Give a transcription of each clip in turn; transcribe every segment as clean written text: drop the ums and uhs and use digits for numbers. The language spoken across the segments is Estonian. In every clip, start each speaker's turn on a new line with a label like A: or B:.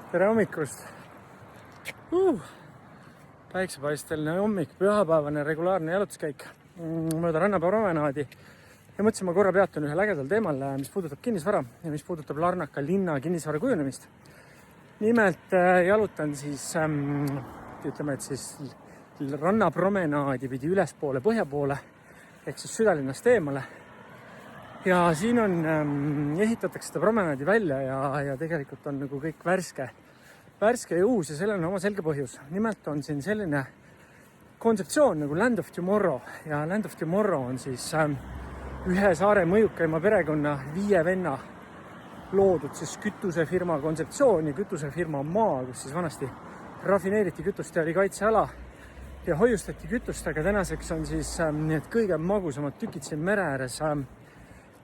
A: Tere hommikust! Päiksepaisteline hommik, pühapäevane regulaarne jalutuskäik mööda rannapromenaadi ja mõtlesin, ma korra peatun ühel ägedal teemal, mis puudutab kinnisvara ja mis puudutab Larnaka linna kinnisvara kujunemist. Nimelt jalutan siis, ütleme, et siis rannapromenaadi pidi ülespoole põhja poole ehk siis südalinnast eemale. Ja siin on, ehitatakse seda promenaadi välja ja tegelikult on nagu kõik värske ja uus ja sellel on oma selge põhjus. Nimelt on siin selline kontseptsioon nagu Land of Tomorrow ja Land of Tomorrow on siis ühe saare mõjukaima perekonna 5 venna loodud siis kütusefirma kontseptsioon ja kütusefirma maa, kus siis vanasti rafineeriti kütust ja oli kaitseala ja hoiustati kütust, aga tänaseks on siis need kõige magusamad tükid siin mere ääres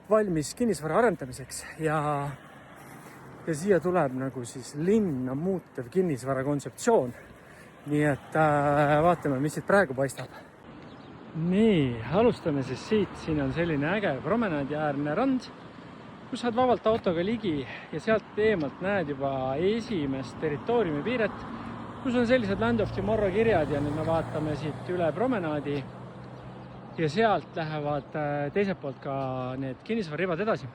A: valmis kinnisvara arendamiseks ja siia tuleb nagu siis linna muutev kinnisvara kontseptsioon. Nii et vaatame, mis siit praegu paistab. Nii, alustame siis siit. Siin on selline äge promenaadiäärne rand, kus saad vabalt autoga ligi ja sealt eemalt näed juba esimest territooriumi piiret, kus on sellised Land of Tomorrow kirjad ja nüüd me vaatame siit üle promenaadi ja sealt lähevad teiselt poolt ka need kinnisvararibad edasi.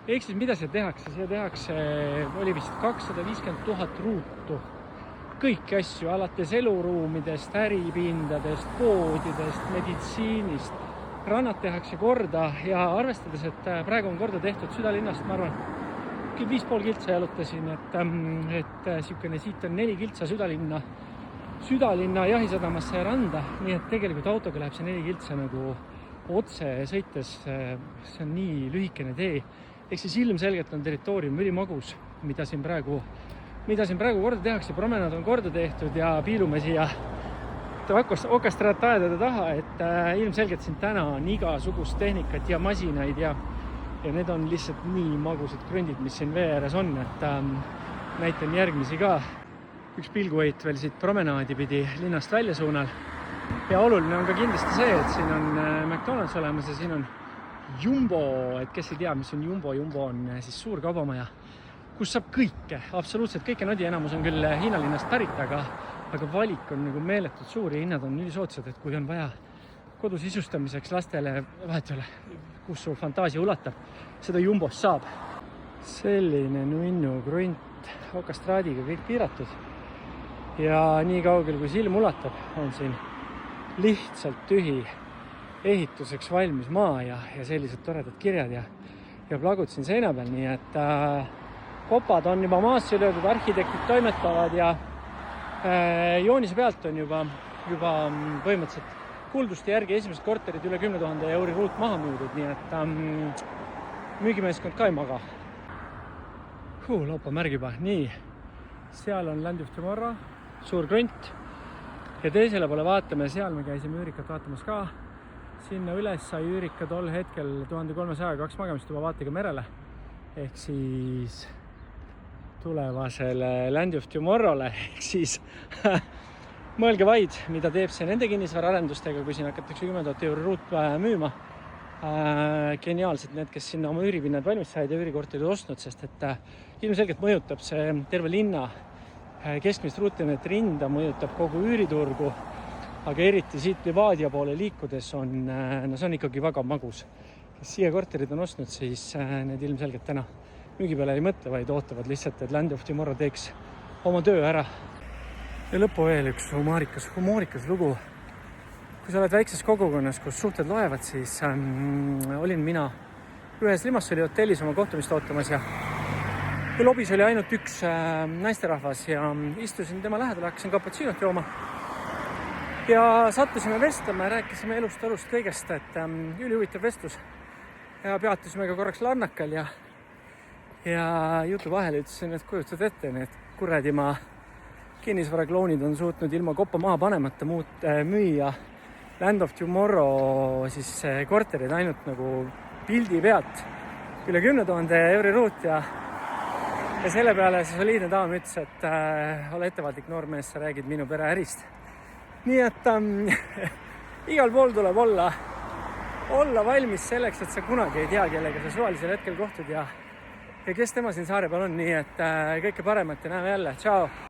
A: Ehk siis mida siia tehakse? Siia tehakse, oli vist 250 000 ruutu. Kõiki asju, alates eluruumidest, äripindadest, poodidest, meditsiinist. Rannad tehakse korda ja arvestades, et praegu on korda tehtud südalinnast, ma arvan, 5,5 kiltsa jalutasin, et siukene siit on 4 kiltsa südalinna jahisadamasse ja randa, nii et tegelikult autoga läheb see 4 kiltsa nagu otse sõites, see on nii lühikene tee. Ehk siis ilmselgelt on territoorium ülimagus, mida siin praegu korda tehakse. Promenaad on korda tehtud ja piilume siia okastraataedade taha, et ilmselgelt siin täna on igasugust tehnikat ja masinaid ja need on lihtsalt nii magusad krundid, mis siin vee ääres on, et näitan järgmisi ka. Üks pilguheit veel siit promenaadi pidi linnast välja suunal. Ja oluline on ka kindlasti see, et siin on McDonald's olemas ja siin on Jumbo, et kes ei tea, mis on Jumbo. Jumbo on siis suur kaubamaja, kus saab kõike, absoluutselt kõike nodi. Enamus on küll Hiina linnast pärit, aga valik on nagu meeletult suur ja hinnad on ülisoodsad, et kui on vaja kodusisustamiseks lastele, vahet ei ole, kus su fantaasia ulatab, seda Jumbos saab. Selline nunnu krunt, okastraadiga kõik piiratud. Ja nii kaugel, kui silm ulatab, on siin lihtsalt tühi ehituseks valmis maa ja sellised toredad kirjad ja plagud siin seina peal, nii et kopad on juba maasse löödud, arhitektid toimetavad ja joonise pealt on juba põhimõtteliselt kuulduste järgi esimesed korterid üle 10 000 euri ruut maha müüdud, nii et müügimeeskond ka ei maga. Laupa märg juba. Nii, seal on Land of Tomorrow, suur krunt ja teisele poole vaatame, seal me käisime üürikat vaatamas ka. Sinna üles sai üürika tol hetkel 1302 magamistuba vaatega merele ehk siis tulevasele Land of Tomorrow'le ehk siis mõelge vaid, mida teeb see nende kinnisvaraarendustega, kui siin hakatakse 10 000 euro ruut müüma. Geniaalsed need, kes sinna oma üüripinnad valmis said ja üürikorterid ostnud, sest et ilmselgelt mõjutab see terve linna keskmist ruutimeetri hinda, mõjutab kogu üüriturgu, aga eriti siit Levadia poole liikudes on ikkagi väga magus. Kes siia korterid on ostnud, siis need ilmselgelt täna müügi peale ei mõtle, vaid ootavad lihtsalt, et Land of Tomorrow teeks oma töö ära. Ja lõppu veel üks humoorikas lugu. Kui sa oled väikses kogukonnas, kus suhted loevad, siis olin mina ühes Limassoli hotellis oma kohtumist ootamas ja lobis oli ainult üks naisterahvas ja istusin tema lähedal, hakkasin cappuccinot jooma ja sattusime vestlema ja rääkisime elust kõigest, et ülihuvitav vestlus ja peatusime ka korraks Larnakal ja jutu vahel ütlesin, et kujutad ette, need kuradimaa kinnisvarakloonid on suutnud ilma koppa maha panemata müüa Land of Tomorrow siis korterid ainult nagu pildi pealt üle 10 000 euri ruut ja selle peale see soliidne daam ütles, et ole ettevaatlik noormees, sa räägid minu pere ärist. Nii et igal pool tuleb olla valmis selleks, et sa kunagi ei tea, kellega sa suvalisel hetkel kohtud ja ja kes tema siin saare peal on, nii et kõike paremat ja näeme jälle, tšau!